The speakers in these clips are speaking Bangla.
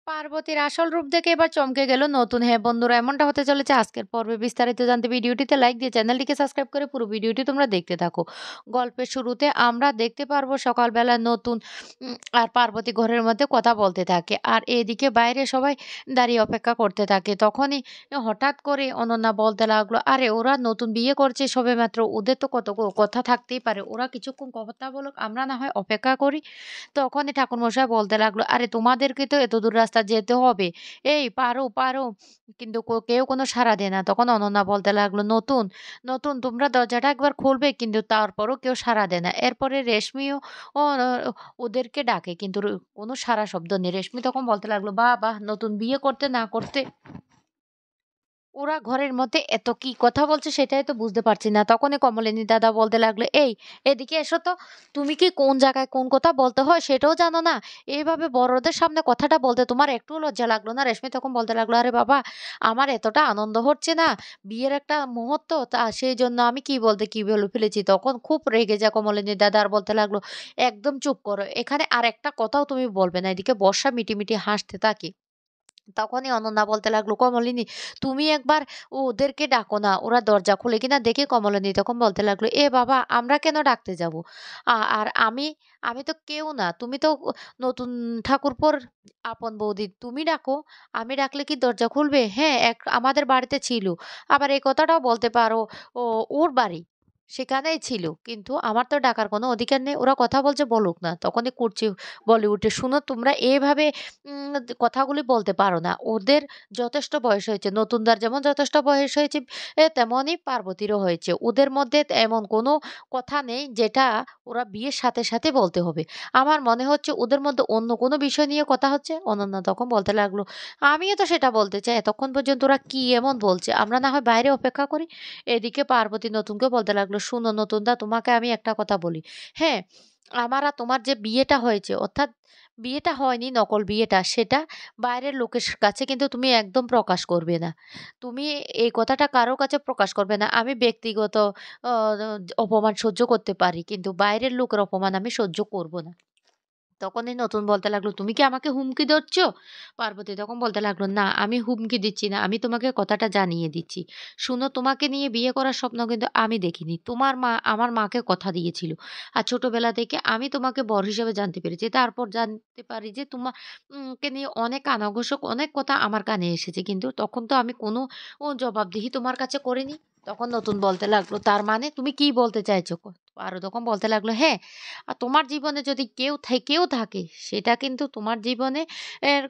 পার্বতীর আসল রূপ দেখে এবার চমকে গেল নতুন। হ্যাঁ বন্ধুরা, এমনটা হতে চলেছে আজকের পর্বে। বিস্তারিত জানতে ভিডিওটিতে লাইক দিয়ে চ্যানেলটিকে সাবস্ক্রাইব করে পুরো ভিডিওটি তোমরা দেখতে থাকো। গল্পের শুরুতে আমরা দেখতে পারবো সকালবেলা নতুন আর পার্বতী ঘরের মধ্যে কথা বলতে থাকে, আর এদিকে বাইরে সবাই দাঁড়িয়ে অপেক্ষা করতে থাকে। তখনই হঠাৎ করে অনন্যা বলতে লাগলো, আরে ওরা নতুন বিয়ে করছে সবেমাত্র, ওদের তো কত কথা থাকতেই পারে, ওরা কিছুক্ষণ কথা বলুক, আমরা না হয় অপেক্ষা করি। তখনই ঠাকুরমশাই বলতে লাগলো, "আরে তোমাদেরকে তো এতদূর রাস্তা যেতে হবে। এই পারো, পারো।" কিন্তু কেউ কোনো সাড়া দেয় না। তখন অনন্যা বলতে লাগলো, "নতুন, নতুন তোমরা দরজাটা একবার খুলবে?" কিন্তু তারপরও কেউ সাড়া দেয় না। এরপরে রেশমিও ও ওদেরকে ডাকে, কিন্তু কোনো সাড়া শব্দ নেই। রেশমি তখন বলতে লাগলো, "বাহ! বাহ! নতুন বিয়ে করতে না করতে ওরা ঘরের মধ্যে এত কি কথা বলছে সেটাই তো বুঝতে পারছি না।" তখনই কমলিনীর দাদা বলতে লাগলো, "এই এদিকে এসো তো। তুমি কি কোন জায়গায় কোন কথা বলতে হয় সেটাও জানো না? এইভাবে বড়দের সামনে কথাটা বলতে তোমার একটুও লজ্জা লাগলো না?" রেশমি তখন বলতে লাগলো, "আরে বাবা, আমার এতটা আনন্দ হচ্ছে না, বিয়ের একটা মুহূর্ত, তা সেইজন্য আমি কি বলতে কি বলে ফেলেছি।" তখন খুব রেগে যায় কমলিনীর দাদা, আর বলতে লাগলো, "একদম চুপ করো। এখানে আর একটা কথাও তুমি বলবে না।" এদিকে বর্ষা মিটিমিটি হাসতে থাকে। তখনই অনন্যা বলতে লাগলো, "কমলিনী, তুমি একবার ওদেরকে ডাকো না, ওরা দরজা খোলে কিনা দেখি।" কমলিনী তখন বলতে লাগলো, "এ বাবা, আমরা কেন ডাকতে যাব? আর আমি আমি তো কেউ না, তুমি তো নতুন ঠাকুরপোর আপন বৌদি, তুমি ডাকো। আমি ডাকলে কি দরজা খুলবে? হ্যাঁ, আমাদের বাড়িতে ছিল। আবার এই কথাটাও বলতে পারো, ও ওর বাড়ি সেখানেই ছিল, কিন্তু আমার তো ডাকার কোনো অধিকার নেই। ওরা কথা বলছে, বলুক না।" তখনই কুর্চি বলে উঠে, "শুনো, তোমরা এভাবে কথাগুলি বলতে পারো না। ওদের যথেষ্ট বয়স হয়েছে। নতুনদার যেমন যথেষ্ট বয়স হয়েছে, তেমনই পার্বতীরও হয়েছে। ওদের মধ্যে এমন কোনো কথা নেই যেটা ওরা বিয়ের সাথে, সাথে বলতে হবে। আমার মনে হচ্ছে ওদের মধ্যে অন্য কোনো বিষয় নিয়ে কথা হচ্ছে।" অনন্যা তখন বলতে লাগলো, "আমিও তো সেটা বলতে চাই। এতক্ষণ পর্যন্ত ওরা কি এমন বলছে? আমরা না হয় বাইরে অপেক্ষা করি?" এদিকে পার্বতী নতুনকে বলতে লাগলো, "শুনো নতুনদা, তোমাকে আমি একটা কথা বলি। হ্যাঁ, আমার আর তোমার যে বিয়েটা হয়েছে, অর্থাৎ বিয়েটা হয়নি, নকল বিয়েটা, সেটা বাইরের লোকের কাছে কিন্তু তুমি একদম প্রকাশ করবে না। তুমি এই কথাটা কারো কাছে প্রকাশ করবে না। আমি ব্যক্তিগত অ অপমান সহ্য করতে পারি, কিন্তু বাইরের লোকের অপমান আমি সহ্য করব না।" তখনই নতুন বলতে লাগলো, "তুমি কি আমাকে হুমকি দিচ্ছ?" পার্বতী তখন বলতে লাগলো, "না, আমি হুমকি দিচ্ছি না। আমি তোমাকে কথাটা জানিয়ে দিচ্ছি। শুনো, তোমাকে নিয়ে বিয়ে করার স্বপ্ন কিন্তু আমি দেখিনি। তোমার মা আমার মাকে কথা দিয়েছিল। আর ছোটবেলা থেকে আমি তোমাকে বর হিসেবে জানতে পেরেছি। তারপর জানতে পারি যে কে নিয়ে অনেক কানাঘুষো, অনেক কথা আমার কানে এসেছে। কিন্তু তখন তো আমি কোনো জবাবদিহি তোমার কাছে করিনি।" তখন নতুন বলতে লাগলো, "তার মানে তুমি কি বলতে চাইছো?" আরো তখন বলতে লাগলো, "হ্যাঁ, আর তোমার জীবনে যদি কেউ থেকেও থাকে, সেটা কিন্তু তোমার জীবনে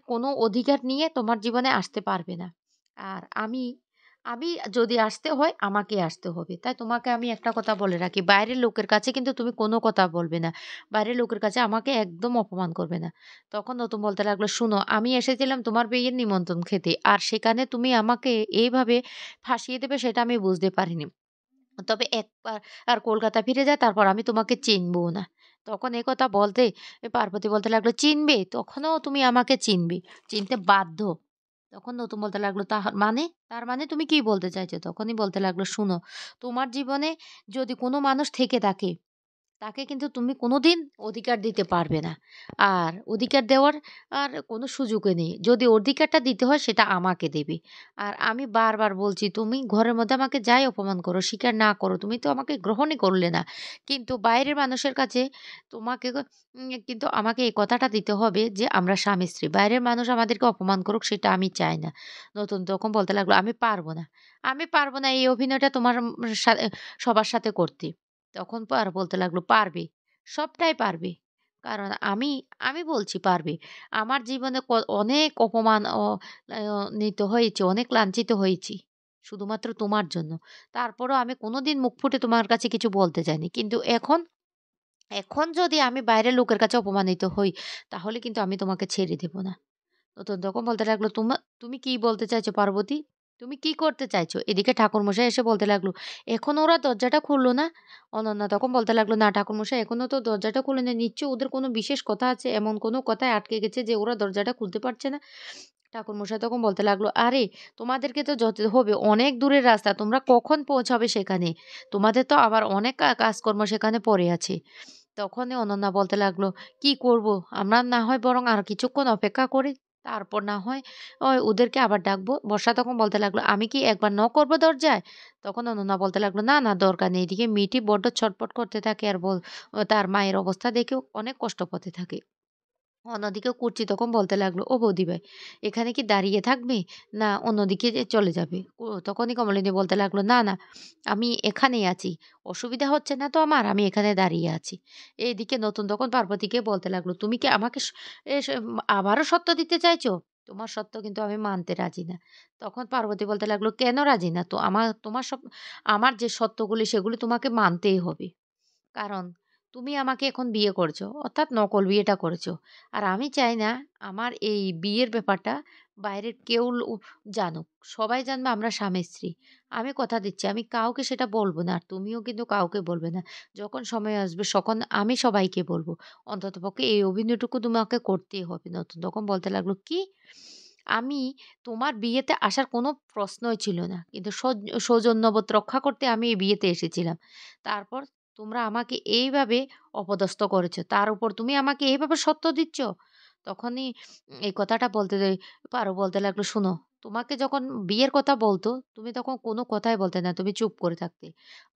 কোনো অধিকার নিয়ে তোমার জীবনে আসতে পারবে না। আর আমি আমি যদি আসতে হয়, আমাকে আসতে হবে। তাই তোমাকে আমি একটা কথা বলে রাখি, বাইরের লোকের কাছে কিন্তু তুমি কোনো কথা বলবে না। বাইরের লোকের কাছে আমাকে একদম অপমান করবে না।" তখন নতুন বলতে লাগলো, "শুনো, আমি এসেছিলাম তোমার বিয়ের নিমন্ত্রণ খেতে। আর সেখানে তুমি আমাকে এইভাবে ফাঁসিয়ে দেবে সেটা আমি বুঝতে পারিনি। তবে একবার আর কলকাতা ফিরে যায়, তারপর আমি তোমাকে চিনবও না।" তখন এ কথা বলতে পার্বতী বলতে লাগলো, "চিনবে? তখনও তুমি আমাকে চিনবে। চিনতে বাধ্য।" তখন নতুন বলতে লাগলো, "তাহার মানে? তার মানে তুমি কি বলতে চাইছো?" তখনই বলতে লাগলো, "শুনো, তোমার জীবনে যদি কোনো মানুষ থেকে থাকে, তাকে কিন্তু তুমি কোনোদিন অধিকার দিতে পারবে না। আর অধিকার দেওয়ার আর কোনো সুযোগই নেই। যদি অধিকারটা দিতে হয় সেটা আমাকে দেবে। আর আমি বারবার বলছি, তুমি ঘরের মধ্যে আমাকে যাই অপমান করো, স্বীকার না করো, তুমি তো আমাকে গ্রহণই করলে না। কিন্তু বাইরের মানুষের কাছে তোমাকে কিন্তু আমাকে এই কথাটা দিতে হবে যে আমরা স্বামী-স্ত্রী। বাইরের মানুষ আমাদেরকে অপমান করুক সেটা আমি চাই না।" নতুন তখন বলতে লাগলো, "আমি পারব না। আমি পারব না এই অভিনয়টা তোমার সবার সাথে করতে।" তখন বলতে লাগলো, "পারবে, সবটাই পারবে। কারণ আমি বলছি পারবে। আমার জীবনে অনেক অপমান নিতে হয়েছে, অনেক লাঞ্ছিত হয়েছি। শুধুমাত্র তোমার জন্য। তারপরেও আমি কোনোদিন মুখ ফুটে তোমার কাছে কিছু বলতে যাইনি। কিন্তু এখন এখন যদি আমি বাইরের লোকের কাছে অপমানিত হই, তাহলে কিন্তু আমি তোমাকে ছেড়ে দেব না।" তো তখন বলতে লাগলো, তুমি কি বলতে চাইছো পার্বতী? তুমি কি করতে চাইছো?" এদিকে ঠাকুরমশাই এসে বলতে লাগলো, "এখনো ওরা দরজাটা খুললো না?" অনন্যা তখন বলতে লাগলো, "না ঠাকুরমশাই, এখনো তো দরজাটা খুলেনি। নিশ্চয়ই ওদের কোনো বিশেষ কথা আছে। এমন কোনো কথায় আটকে গেছে যে ওরা দরজাটা খুলতে পারছে না।" ঠাকুরমশাই তখন বলতে লাগলো, "আরে তোমাদেরকে তো যেতে হবে, অনেক দূরের রাস্তা। তোমরা কখন পৌঁছাবে সেখানে? তোমাদের তো আবার অনেক কাজকর্ম সেখানে পড়ে আছে।" তখনই অনন্যা বলতে লাগলো, "কি করব? আমরা না হয় বরং আর কিছুক্ষণ অপেক্ষা করি।" তারপর না হয় ওদেরকে আবার ডাকবো। বর্ষা তখন বলতে লাগলো, "আমি কি একবার নক করব দরজায়?" তখন অনন্যা বলতে লাগলো, "না, না দরকার নেই।" এদিকে মিঠি বড্ড ছটফট করতে থাকে আর তার মায়ের অবস্থা দেখেও অনেক কষ্ট পেতে থাকে। অন্যদিকে কুর্চি তখন বলতে লাগলো, "ও বৌদি ভাই, এখানে কি দাঁড়িয়ে থাকবে? না অন্যদিকে চলে যাবে?" তখনই কমলিনী বলতে লাগলো, "না, না, আমি এখানেই আছি। অসুবিধা হচ্ছে না তো আমার? আমি এখানে দাঁড়িয়ে আছি।" এইদিকে নতুন তখন পার্বতীকে বলতে লাগলো, "তুমি কি আমাকে আবারও সত্য দিতে চাইছো? তোমার সত্য কিন্তু আমি মানতে রাজি না।" তখন পার্বতী বলতে লাগলো, "কেন রাজি না? তো আমার যে সত্যগুলি সেগুলি তোমাকে মানতেই হবে। কারণ তুমি আমাকে এখন বিয়ে করছো, অর্থাৎ নকল বিয়েটা করেছো। আর আমি চাই না আমার এই বিয়ের ব্যাপারটা বাইরের কেউ জানুক। সবাই জানবে আমরা স্বামী-স্ত্রী। আমি কথা দিচ্ছি আমি কাউকে সেটা বলব না। আর তুমিও কিন্তু কাউকে বলবে না। যখন সময় আসবে তখন আমি সবাইকে বলব। অন্ততপক্ষে এই অভিনয়টুকু তোমাকে করতেই হবে।" নতুন তখন বলতে লাগলো, "কি? আমি তোমার বিয়েতে আসার কোনো প্রশ্নই ছিল না। কিন্তু সৌজন্যবোধ রক্ষা করতে আমি এই বিয়েতে এসেছিলাম। তারপর তোমরা আমাকে এইভাবে অপদস্থ করেছ। তার উপর তুমি আমাকে এইভাবে সত্য দিচ্ছ?" তখনই এই কথাটা বলতে পারো বলতে লাগলো, "শোনো, তোমাকে যখন বিয়ের কথা বলতো, তুমি তখন কোনো কথাই বলতে না। তুমি চুপ করে থাকতে।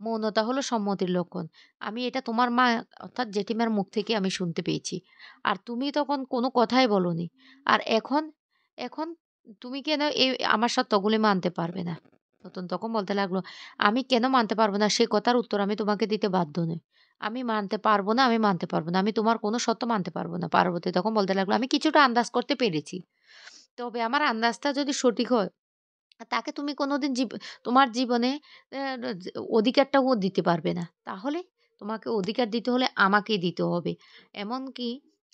মৌনতা হলো সম্মতির লক্ষণ। আমি এটা তোমার মা অর্থাৎ জেঠিমার মুখ থেকে আমি শুনতে পেয়েছি। আর তুমি তখন কোনো কথাই বলোনি। আর এখন তুমি কেন আমার সত্যগুলি মানতে পারবে না?" নতুন তখন বলতে লাগলো, "আমি কেন মানতে পারব না সে কথার উত্তর আমি তোমাকে দিতে বাধ্য নই। আমি মানতে পারব না, আমি মানতে পারব না। আমি তোমার কোনো সত্য মানতে পারব না।" পার্বতী তখন বলতে লাগলো, "আমি কিছুটা আন্দাজ করতে পেরেছি। তবে আমার আন্দাজটা যদি সঠিক হয়, তাকে তুমি কোনোদিন তোমার জীবনে অ্যা অধিকারটাও দিতে পারবে না। তাহলে তোমাকে অধিকার দিতে হলে আমাকেই দিতে হবে। এমনকি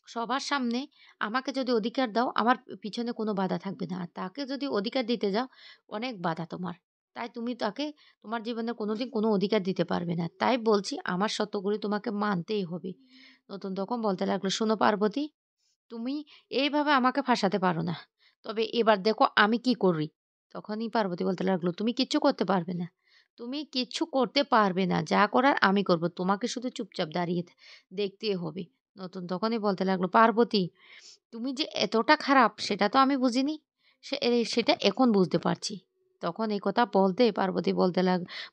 সবার সামনে আমাকে যদি অধিকার দাও, আমার পিছনে কোনো বাধা থাকবে না। আর তাকে যদি অধিকার দিতে যাও, অনেক বাধা তোমার। তাই তুমি তাকে তোমার জীবনে কোনোদিন কোনো অধিকার দিতে পারবে না। তাই বলছি আমার সত্যগুলি তোমাকে মানতেই হবে।" নতুন তখন বলতে লাগলো, "শোনো পার্বতী, তুমি এইভাবে আমাকে ফাঁসাতে পারো না। তবে এবার দেখো আমি কি করি?" তখনই পার্বতী বলতে লাগলো, "তুমি কিচ্ছু করতে পারবে না। তুমি কিচ্ছু করতে পারবে না। যা করার আমি করব। তোমাকে শুধু চুপচাপ দাঁড়িয়ে দেখতেই হবে।" নতুন তখনই বলতে লাগলো, "পার্বতী, তুমি যে এতটা খারাপ সেটা তো আমি বুঝিনি। সেটা এখন বুঝতে পারছি।" তখন এই কথা বলতে পার্বতী বলতে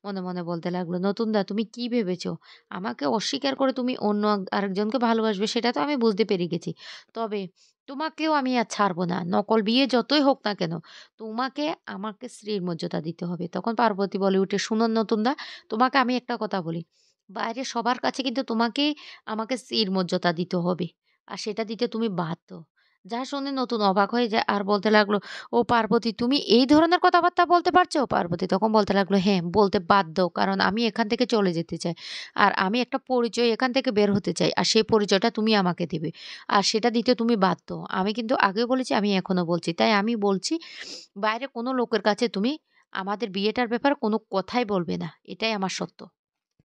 মনে, মনে বলতে লাগলো, "নতুনদা তুমি কি ভেবেছ? আমাকে অস্বীকার করে তুমি অন্য আরেকজনকে ভালোবাসবে সেটা তো আমি বুঝতে পেরে গেছি। তবে তোমাকেও আমি আর ছাড়ব না। নকল বিয়ে যতই হোক না কেন, তোমাকে আমাকে স্ত্রীর মর্যাদা দিতে হবে।" তখন পার্বতী বলে উঠে, "শুনুন নতুনদা, তোমাকে আমি একটা কথা বলি। বাইরে সবার কাছে কিন্তু তোমাকেই আমাকে স্ত্রীর মর্যাদা দিতে হবে। আর সেটা দিতে তুমি বাধ্য।" যা শুনে নতুন অবাক হয়ে যায় আর বলতে লাগলো, "ও পার্বতী, তুমি এই ধরনের কথাবার্তা বলতে পারছো?" পার্বতী তখন বলতে লাগলো, "হ্যাঁ, বলতে বাধ্য। কারণ আমি এখান থেকে চলে যেতে চাই। আর আমি একটা পরিচয় এখান থেকে বের হতে চাই। আর সেই পরিচয়টা তুমি আমাকে দিবে। আর সেটা দিতে তুমি বাধ্য।" আমি কিন্তু আগেও বলেছি, আমি এখনো বলছি। তাই আমি বলছি, বাইরে কোনো লোকের কাছে তুমি আমাদের বিয়েটার ব্যাপারে কোনো কথাই বলবে না। এটাই আমার সত্য।